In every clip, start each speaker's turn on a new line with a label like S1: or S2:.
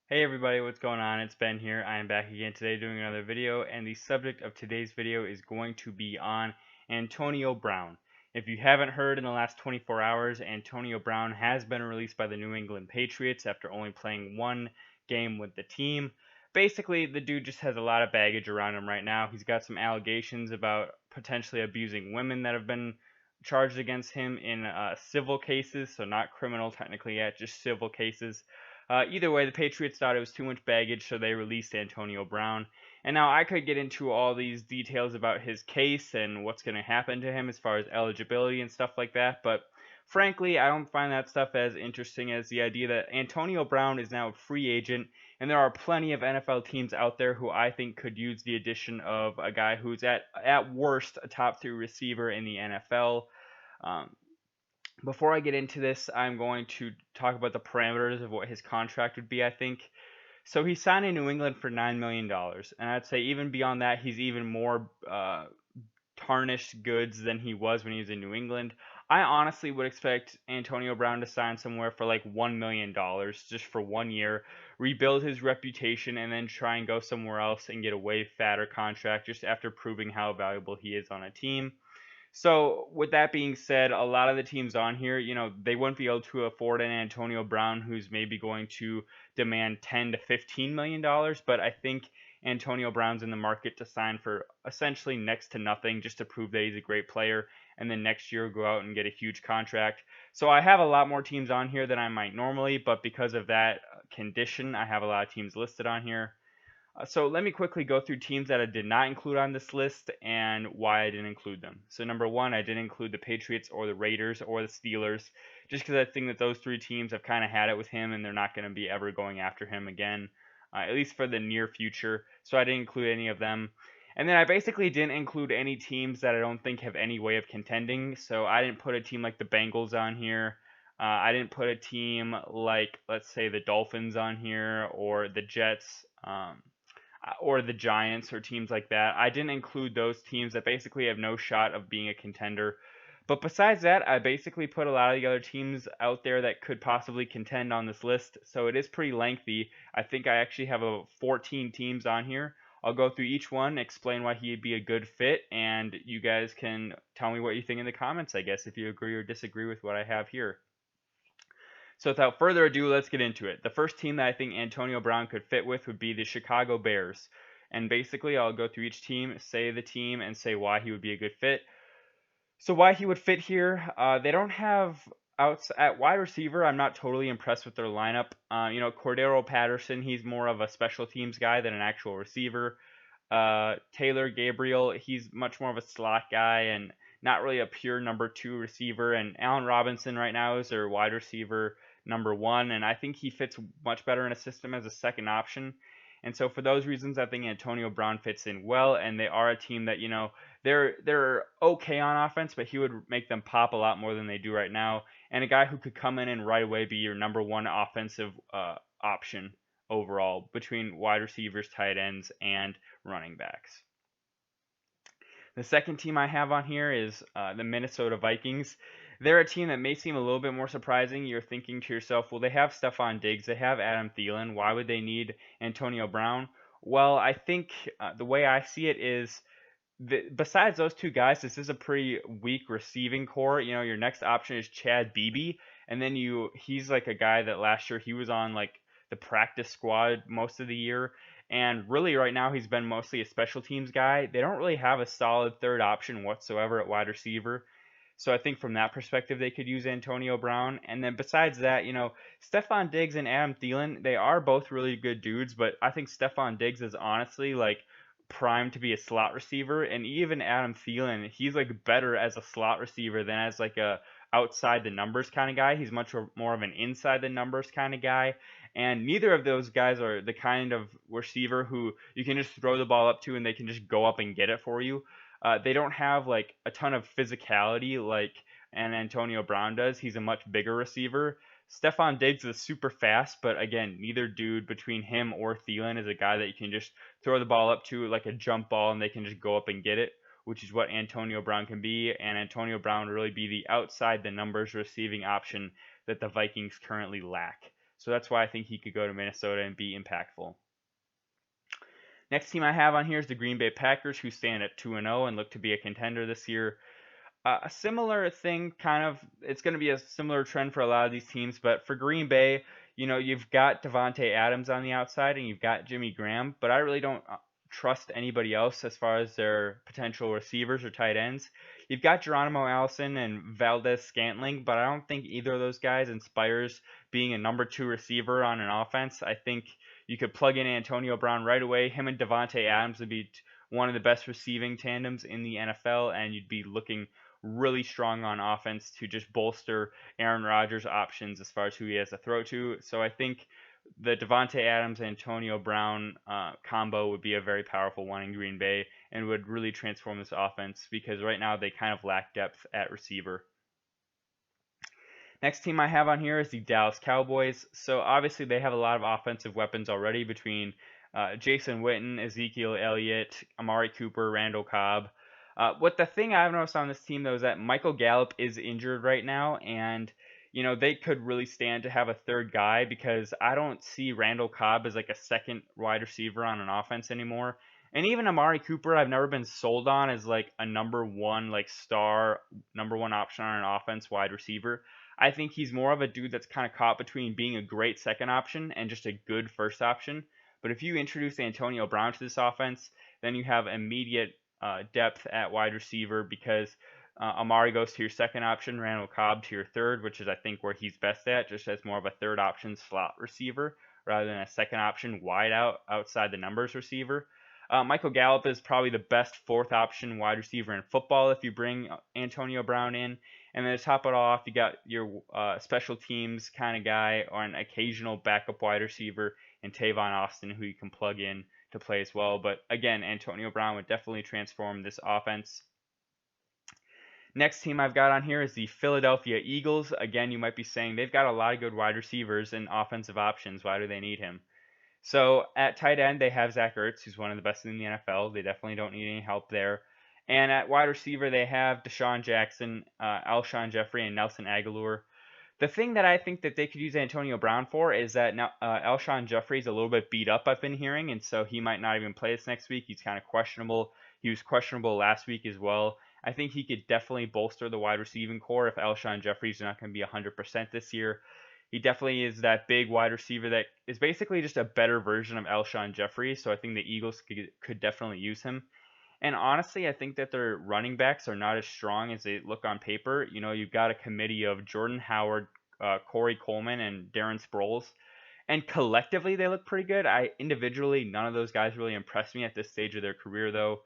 S1: Hey everybody, what's going on? It's Ben here. I am back again today doing another video, and the subject of today's video is going to be on Antonio Brown. If you haven't heard, in the last 24 hours, Antonio Brown has been released by the New England Patriots after only playing one game with the team. Basically, the dude just has a lot of baggage around him right now. He's got some allegations about potentially abusing women that have been charged against him in civil cases, so not criminal technically yet, just civil cases. Either way, the Patriots thought it was too much baggage, so they released Antonio Brown. And now I could get into all these details about his case and what's going to happen to him as far as eligibility and stuff like that, but frankly, I don't find that stuff as interesting as the idea that Antonio Brown is now a free agent, and there are plenty of NFL teams out there who I think could use the addition of a guy who's at worst a top 3 receiver in the NFL. Um, Before I get into this, I'm going to talk about the parameters of what his contract would be, I think. So he signed in New England for $9 million, dollars, and I'd say even beyond that, he's even more tarnished goods than he was when he was in New England. I honestly would expect Antonio Brown to sign somewhere for like $1 million dollars just for 1 year, rebuild his reputation, and then try and go somewhere else and get a way fatter contract just after proving how valuable he is on a team. So, with that being said, a lot of the teams on here, they wouldn't be able to afford an Antonio Brown who's maybe going to demand 10 to 15 million dollars, but I think Antonio Brown's in the market to sign for essentially next to nothing just to prove that he's a great player and then next year go out and get a huge contract. So, I have a lot more teams on here than I might normally, but because of that condition, I have a lot of teams listed on here. So let me quickly go through teams that I did not include on this list and why I didn't include them. So number one, I didn't include the Patriots or the Raiders or the Steelers, just because I think that those three teams have kind of had it with him and they're not going to be ever going after him again, at least for the near future. So I didn't include any of them. And then I basically didn't include any teams that I don't think have any way of contending. So I didn't put a team like the Bengals on here. I didn't put a team like, let's say, the Dolphins on here or the Jets. Or the Giants or teams like that. I didn't include those teams that basically have no shot of being a contender. But besides that, I basically put a lot of the other teams out there that could possibly contend on this list. So it is pretty lengthy. I think I actually have 14 teams on here. I'll go through each one, explain why he'd be a good fit, and you guys can tell me what you think in the comments, I guess, if you agree or disagree with what I have here. So without further ado, let's get into it. The first team that I think Antonio Brown could fit with would be the Chicago Bears. And basically, I'll go through each team, say the team, and say why he would be a good fit. So why he would fit here? They don't have outs at wide receiver. I'm not totally impressed with their lineup. Cordero Patterson, he's more of a special teams guy than an actual receiver. Taylor Gabriel, he's much more of a slot guy and not really a pure number two receiver. And Allen Robinson right now is their wide receiver number one, and I think he fits much better in a system as a second option. And so for those reasons, I think Antonio Brown fits in well, and they are a team that they're okay on offense, but he would make them pop a lot more than they do right now. And a guy who could come in and right away be your number one offensive option overall between wide receivers, tight ends, and running backs. The second team I have on here is the Minnesota Vikings. They're a team that may seem a little bit more surprising. You're thinking to yourself, well, they have Stephon Diggs, they have Adam Thielen. Why would they need Antonio Brown? Well, I think the way I see it is, besides those two guys, this is a pretty weak receiving core. Your next option is Chad Beebe, and then he's like a guy that last year he was on like the practice squad most of the year, and really right now he's been mostly a special teams guy. They don't really have a solid third option whatsoever at wide receiver. So I think from that perspective, they could use Antonio Brown. And then besides that, Stephon Diggs and Adam Thielen, they are both really good dudes, but I think Stephon Diggs is honestly like primed to be a slot receiver, and even Adam Thielen, he's like better as a slot receiver than as like a outside the numbers kind of guy. He's much more of an inside the numbers kind of guy, and neither of those guys are the kind of receiver who you can just throw the ball up to and they can just go up and get it for you. They don't have like a ton of physicality like an Antonio Brown does. He's a much bigger receiver. Stephon Diggs is super fast, but again, neither dude between him or Thielen is a guy that you can just throw the ball up to like a jump ball and they can just go up and get it, which is what Antonio Brown can be. And Antonio Brown would really be the outside the numbers receiving option that the Vikings currently lack. So that's why I think he could go to Minnesota and be impactful. Next team I have on here is the Green Bay Packers, who stand at 2-0 and look to be a contender this year. A similar thing, kind of, it's going to be a similar trend for a lot of these teams, but for Green Bay, you've got Devontae Adams on the outside and you've got Jimmy Graham, but I really don't trust anybody else as far as their potential receivers or tight ends. You've got Geronimo Allison and Valdez Scantling, but I don't think either of those guys inspires being a number 2 receiver on an offense. I think you could plug in Antonio Brown right away. Him and Devontae Adams would be one of the best receiving tandems in the NFL, and you'd be looking really strong on offense to just bolster Aaron Rodgers' options as far as who he has to throw to. So I think the Devontae Adams Antonio Brown combo would be a very powerful one in Green Bay and would really transform this offense, because right now they kind of lack depth at receiver. Next team I have on here is the Dallas Cowboys. So obviously they have a lot of offensive weapons already between Jason Witten, Ezekiel Elliott, Amari Cooper, Randall Cobb. What the thing I've noticed on this team, though, is that Michael Gallup is injured right now, and they could really stand to have a third guy, because I don't see Randall Cobb as like a second wide receiver on an offense anymore. And even Amari Cooper, I've never been sold on as like a number 1, like star, number 1 option on an offense wide receiver. I think he's more of a dude that's kind of caught between being a great second option and just a good first option. But if you introduce Antonio Brown to this offense, then you have immediate depth at wide receiver, because Amari goes to your second option, Randall Cobb to your third, which is I think where he's best at, just as more of a third option slot receiver rather than a second option wide outside the numbers receiver. Michael Gallup is probably the best fourth option wide receiver in football if you bring Antonio Brown in. And then to top it off, you got your special teams kind of guy or an occasional backup wide receiver in Tavon Austin, who you can plug in to play as well. But again, Antonio Brown would definitely transform this offense. Next team I've got on here is the Philadelphia Eagles. Again, you might be saying they've got a lot of good wide receivers and offensive options. Why do they need him? So at tight end, they have Zach Ertz, who's one of the best in the NFL. They definitely don't need any help there. And at wide receiver, they have Deshaun Jackson, Alshon Jeffrey, and Nelson Agholor. The thing that I think that they could use Antonio Brown for is that now Alshon Jeffrey's a little bit beat up, I've been hearing, and so he might not even play this next week. He's kind of questionable. He was questionable last week as well. I think he could definitely bolster the wide receiving core if Alshon Jeffrey's not going to be 100% this year. He definitely is that big wide receiver that is basically just a better version of Alshon Jeffrey, so I think the Eagles could definitely use him. And honestly, I think that their running backs are not as strong as they look on paper. You've got a committee of Jordan Howard, Corey Coleman, and Darren Sproles. And collectively, they look pretty good. Individually, none of those guys really impressed me at this stage of their career, though.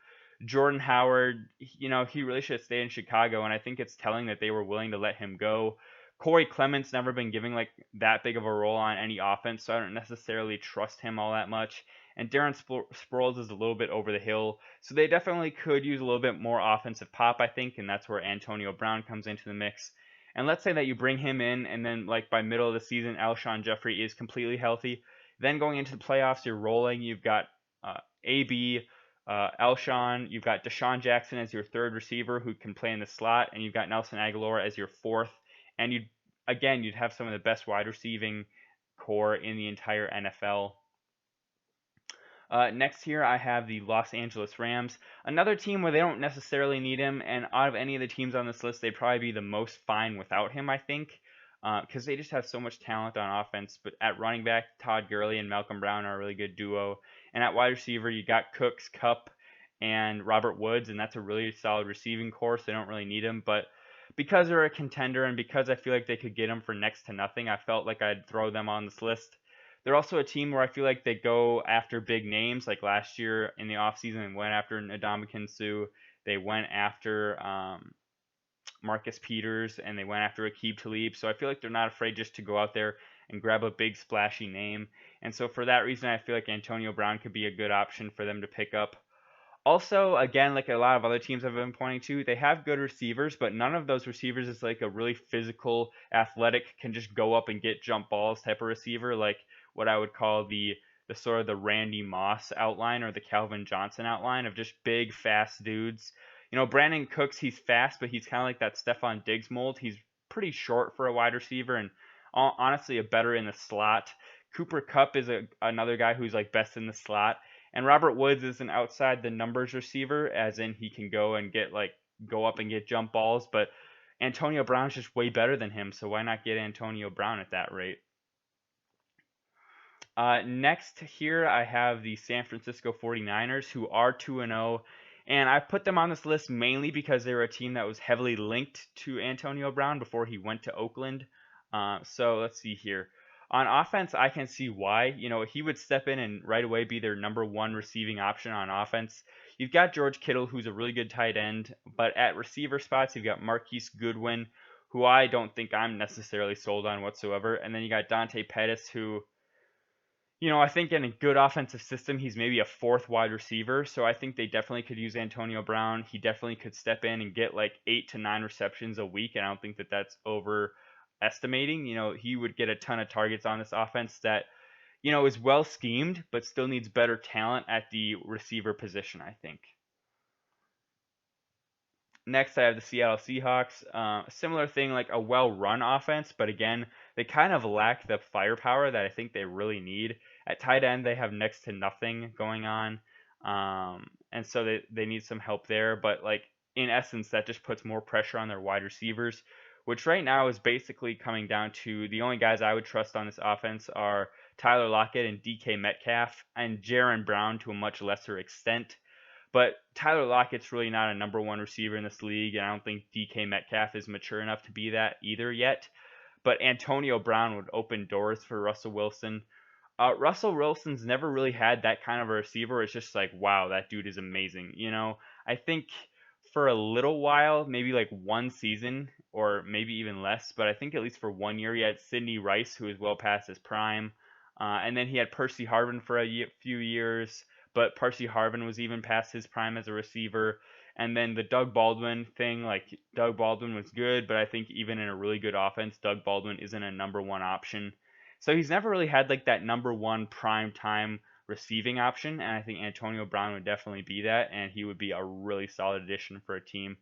S1: Jordan Howard, he really should stay in Chicago, and I think it's telling that they were willing to let him go. Corey Clement's never been given like that big of a role on any offense, so I don't necessarily trust him all that much. And Darren Sproles is a little bit over the hill, so they definitely could use a little bit more offensive pop, I think, and that's where Antonio Brown comes into the mix. And let's say that you bring him in, and then like by middle of the season, Alshon Jeffrey is completely healthy. Then going into the playoffs, you're rolling. You've got AB, Alshon, you've got Deshaun Jackson as your third receiver who can play in the slot, and you've got Nelson Agholor as your fourth. And you'd have some of the best wide receiving core in the entire NFL. Next here, I have the Los Angeles Rams, another team where they don't necessarily need him, and out of any of the teams on this list, they'd probably be the most fine without him, I think, because they just have so much talent on offense. But at running back, Todd Gurley and Malcolm Brown are a really good duo, and at wide receiver, you got Cooks, Kupp, and Robert Woods, and that's a really solid receiving core, so they don't really need him. But because they're a contender, and because I feel like they could get him for next to nothing, I felt like I'd throw them on this list. They're also a team where I feel like they go after big names. Like last year in the offseason, they went after Ndamukong Suh. They went after Marcus Peters, and they went after Aqib Talib. So I feel like they're not afraid just to go out there and grab a big splashy name. And so for that reason, I feel like Antonio Brown could be a good option for them to pick up. Also, again, like a lot of other teams I've been pointing to, they have good receivers, but none of those receivers is like a really physical, athletic, can just go up and get jump balls type of receiver, like what I would call the sort of the Randy Moss outline or the Calvin Johnson outline of just big, fast dudes. Brandon Cooks, he's fast, but he's kind of like that Stephon Diggs mold. He's pretty short for a wide receiver, and honestly a better in the slot. Cooper Kupp is another guy who's like best in the slot, and Robert Woods is an outside the numbers receiver, as in he can go and get like go up and get jump balls, but Antonio Brown's just way better than him, so why not get Antonio Brown at that rate? Next here, I have the San Francisco 49ers, who are 2-0, and I put them on this list mainly because they were a team that was heavily linked to Antonio Brown before he went to Oakland. So let's see here. On offense, I can see why. You know, he would step in and right away be their number one receiving option on offense. You've got George Kittle, who's a really good tight end, but at receiver spots, you've got Marquise Goodwin, who I don't think I'm necessarily sold on whatsoever, and then you got Dante Pettis, who I think in a good offensive system, he's maybe a fourth wide receiver. So I think they definitely could use Antonio Brown. He definitely could step in and get like 8 to 9 receptions a week. And I don't think that that's overestimating. He would get a ton of targets on this offense that, is well schemed, but still needs better talent at the receiver position, I think. Next, I have the Seattle Seahawks. Similar thing, like a well-run offense, but again, they kind of lack the firepower that I think they really need. At tight end, they have next to nothing going on, and so they need some help there. But like in essence, that just puts more pressure on their wide receivers, which right now is basically coming down to the only guys I would trust on this offense are Tyler Lockett and DK Metcalf, and Jaron Brown to a much lesser extent. But Tyler Lockett's really not a number one receiver in this league, and I don't think DK Metcalf is mature enough to be that either yet. But Antonio Brown would open doors for Russell Wilson. Russell Wilson's never really had that kind of a receiver. It's just like, wow, that dude is amazing. I think for a little while, maybe like one season or maybe even less, but I think at least for 1 year, he had Sidney Rice, who is well past his prime. And then he had Percy Harvin for a few years, but Percy Harvin was even past his prime as a receiver. And then the Doug Baldwin thing, like Doug Baldwin was good, but I think even in a really good offense, Doug Baldwin isn't a number one option. So he's never really had like that number one prime time receiving option, and I think Antonio Brown would definitely be that, and he would be a really solid addition for a team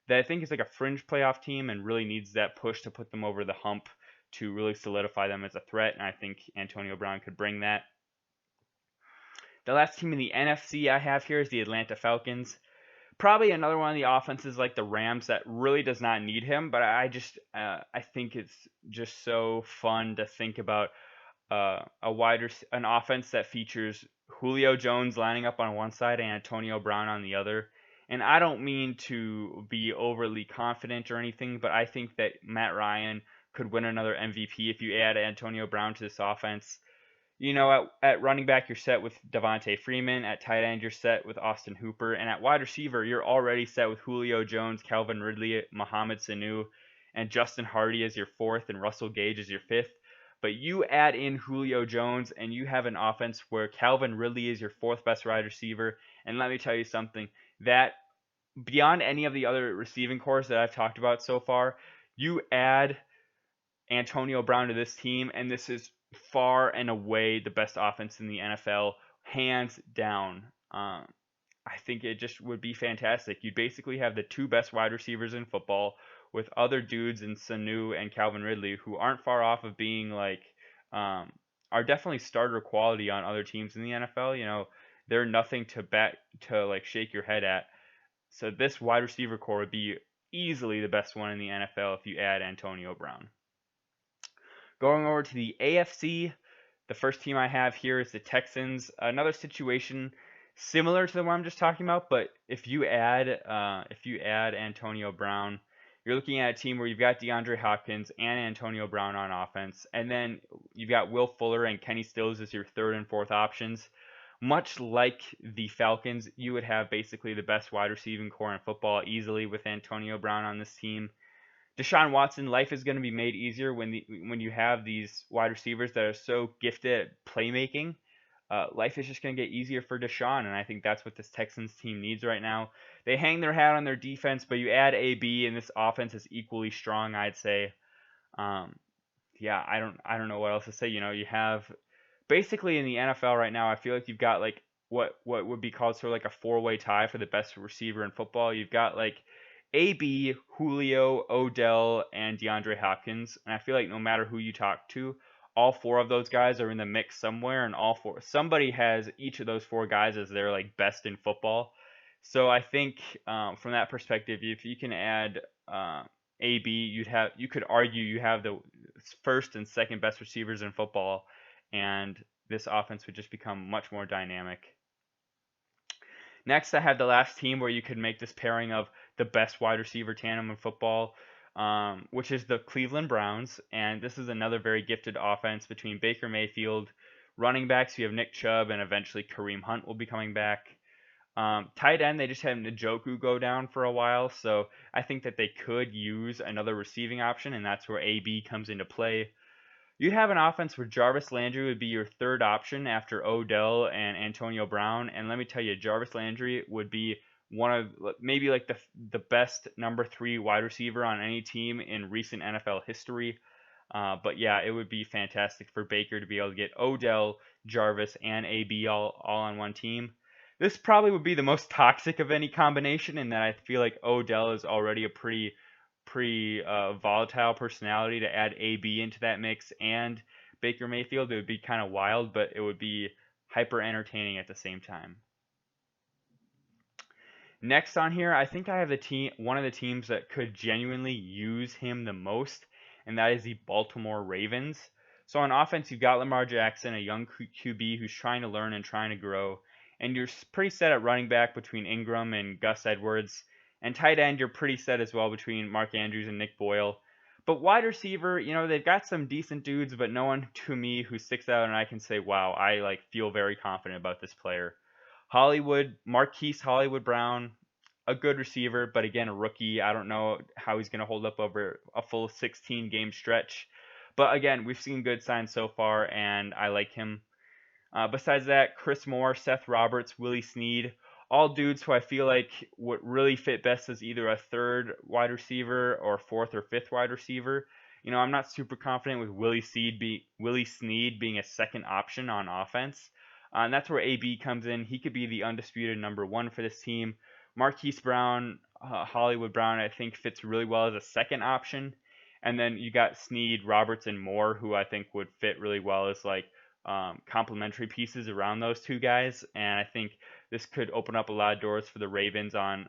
S1: that I think is like a fringe playoff team and really needs that push to put them over the hump to really solidify them as a threat, and I think Antonio Brown could bring that. The last team in the NFC I have here is the Atlanta Falcons. Probably another one of the offenses like the Rams that really does not need him, but I think it's just so fun to think about an offense that features Julio Jones lining up on one side and Antonio Brown on the other. And I don't mean to be overly confident or anything, but I think that Matt Ryan could win another MVP if you add Antonio Brown to this offense. At running back, you're set with Devontae Freeman. At tight end, you're set with Austin Hooper. And at wide receiver, you're already set with Julio Jones, Calvin Ridley, Mohamed Sanu, and Justin Hardy as your fourth, and Russell Gage as your fifth. But you add in Julio Jones, and you have an offense where Calvin Ridley is your fourth best wide receiver. And let me tell you something, that beyond any of the other receiving cores that I've talked about so far, you add Antonio Brown to this team, and this is far and away the best offense in the NFL, hands down. I think it just would be fantastic. You'd basically have the two best wide receivers in football with other dudes in Sanu and Calvin Ridley who aren't far off of being like, are definitely starter quality on other teams in the NFL. They're nothing to like shake your head at. So this wide receiver core would be easily the best one in the NFL if you add Antonio Brown. Going over to the AFC, the first team I have here is the Texans. Another situation similar to the one I'm just talking about, but if you add Antonio Brown, you're looking at a team where you've got DeAndre Hopkins and Antonio Brown on offense, and then you've got Will Fuller and Kenny Stills as your third and fourth options. Much like the Falcons, you would have basically the best wide receiving core in football easily with Antonio Brown on this team. Deshaun Watson, life is going to be made easier when you have these wide receivers that are so gifted at playmaking. Life is just going to get easier for Deshaun, and I think that's what this Texans team needs right now. They hang their hat on their defense, but you add AB, and this offense is equally strong, I'd say. I don't know what else to say. You have basically in the NFL right now, I feel like you've got like what would be called sort of like a four-way tie for the best receiver in football. You've got like AB, Julio, Odell, and DeAndre Hopkins. And I feel like no matter who you talk to, all four of those guys are in the mix somewhere, and all four somebody has each of those four guys as their like best in football. So I think from that perspective, if you can add AB, you could argue you have the first and second best receivers in football, and this offense would just become much more dynamic. Next, I have the last team where you could make this pairing of the best wide receiver tandem in football, which is the Cleveland Browns. And this is another very gifted offense between Baker Mayfield, running backs. You have Nick Chubb, and eventually Kareem Hunt will be coming back. Tight end, they just had Njoku go down for a while, so I think that they could use another receiving option, and that's where AB comes into play. You'd have an offense where Jarvis Landry would be your third option after Odell and Antonio Brown, and let me tell you, Jarvis Landry would be one of maybe like the best number 3 wide receiver on any team in recent NFL history. But yeah, it would be fantastic for Baker to be able to get Odell, Jarvis, and AB all on one team. This probably would be the most toxic of any combination, in that I feel like Odell is already a pretty volatile personality. To add AB into that mix and Baker Mayfield, it would be kind of wild, but it would be hyper entertaining at the same time. Next on here, I think I have one of the teams that could genuinely use him the most, and that is the Baltimore Ravens. So on offense, you've got Lamar Jackson, a young QB who's trying to learn and trying to grow, and you're pretty set at running back between Ingram and Gus Edwards. And tight end, you're pretty set as well between Mark Andrews and Nick Boyle. But wide receiver, they've got some decent dudes, but no one to me who sticks out and I can say, wow, I feel very confident about this player. Marquise Hollywood Brown, a good receiver, but again, a rookie. I don't know how he's going to hold up over a full 16 game stretch. But again, we've seen good signs so far, and I like him. Besides that, Chris Moore, Seth Roberts, Willie Snead, all dudes who I feel like would really fit best as either a third wide receiver or fourth or fifth wide receiver. I'm not super confident with Willie Snead being a second option on offense. And that's where AB comes in. He could be the undisputed number 1 for this team. Marquise Brown, Hollywood Brown, I think fits really well as a second option. And then you got Snead, Roberts, and Moore, who I think would fit really well as complementary pieces around those two guys. And I think this could open up a lot of doors for the Ravens on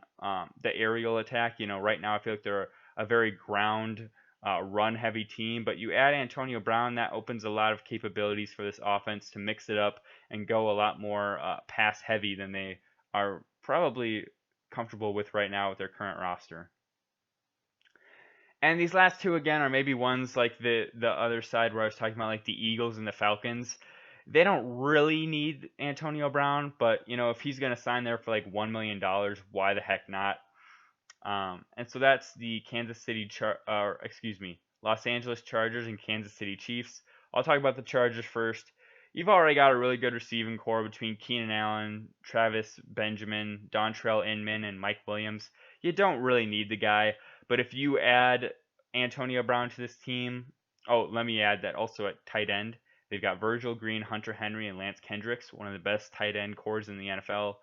S1: the aerial attack. Right now I feel like they're a very ground run heavy team, but you add Antonio Brown, that opens a lot of capabilities for this offense to mix it up and go a lot more pass heavy than they are probably comfortable with right now with their current roster. And these last two again are maybe ones like the other side where I was talking about, like the Eagles and the Falcons. They don't really need Antonio Brown, but if he's going to sign there for like $1 million, why the heck not? And so that's the Los Angeles Chargers and Kansas City Chiefs. I'll talk about the Chargers first. You've already got a really good receiving core between Keenan Allen, Travis Benjamin, Dontrell Inman, and Mike Williams. You don't really need the guy, but if you add Antonio Brown to this team, let me add that also at tight end, they've got Virgil Green, Hunter Henry, and Lance Kendricks, one of the best tight end cores in the NFL.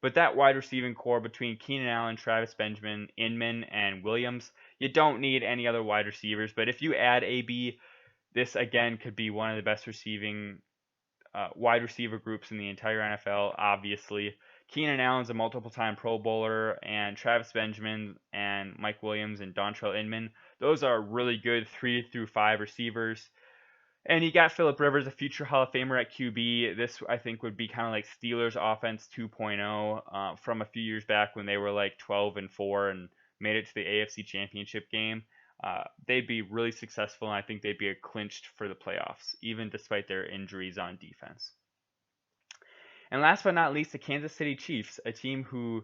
S1: But that wide receiving core between Keenan Allen, Travis Benjamin, Inman, and Williams, you don't need any other wide receivers. But if you add AB, this again could be one of the best wide receiver groups in the entire NFL, obviously. Keenan Allen's a multiple-time Pro Bowler, and Travis Benjamin and Mike Williams and Dontrell Inman, those are really good 3 through 5 receivers. And you got Phillip Rivers, a future Hall of Famer at QB. This, I think, would be kind of like Steelers offense 2.0 from a few years back when they were like 12-4 and made it to the AFC Championship game. They'd be really successful, and I think they'd be clinched for the playoffs, even despite their injuries on defense. And last but not least, the Kansas City Chiefs, a team who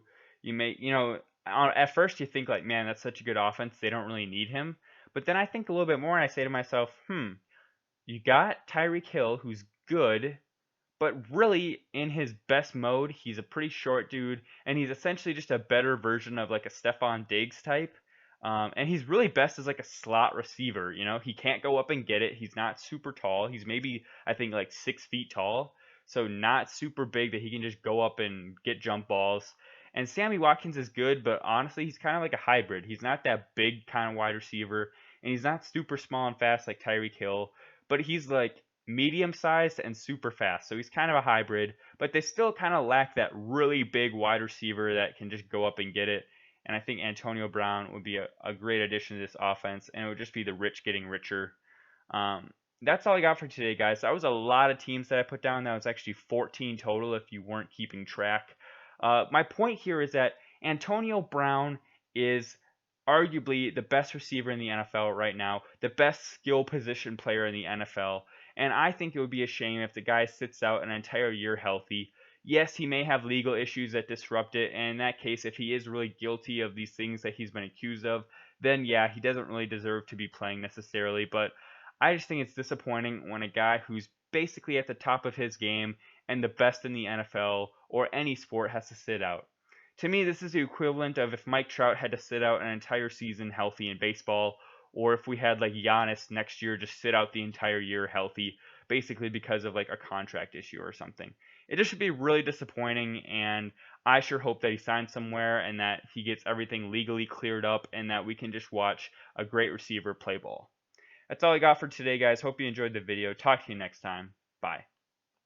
S1: at first you think like, man, that's such a good offense, they don't really need him. But then I think a little bit more, and I say to myself, you got Tyreek Hill, who's good, but really in his best mode, he's a pretty short dude, and he's essentially just a better version of like a Stephon Diggs type. And he's really best as like a slot receiver. He can't go up and get it. He's not super tall. He's maybe, I think, like 6 feet tall. So not super big that he can just go up and get jump balls. And Sammy Watkins is good, but honestly, he's kind of like a hybrid. He's not that big kind of wide receiver, and he's not super small and fast like Tyreek Hill, but he's like medium sized and super fast. So he's kind of a hybrid, but they still kind of lack that really big wide receiver that can just go up and get it. And I think Antonio Brown would be a great addition to this offense, and it would just be the rich getting richer. Um, that's all I got for today, guys. That was a lot of teams that I put down. That was actually 14 total if you weren't keeping track. My point here is that Antonio Brown is arguably the best receiver in the NFL right now, the best skill position player in the NFL. And I think it would be a shame if the guy sits out an entire year healthy. Yes, he may have legal issues that disrupt it, and in that case, if he is really guilty of these things that he's been accused of, then yeah, he doesn't really deserve to be playing necessarily. But I just think it's disappointing when a guy who's basically at the top of his game and the best in the NFL or any sport has to sit out. To me, this is the equivalent of if Mike Trout had to sit out an entire season healthy in baseball, or if we had like Giannis next year just sit out the entire year healthy, basically because of like a contract issue or something. It just should be really disappointing, and I sure hope that he signs somewhere and that he gets everything legally cleared up and that we can just watch a great receiver play ball. That's all I got for today, guys. Hope you enjoyed the video. Talk to you next time. Bye.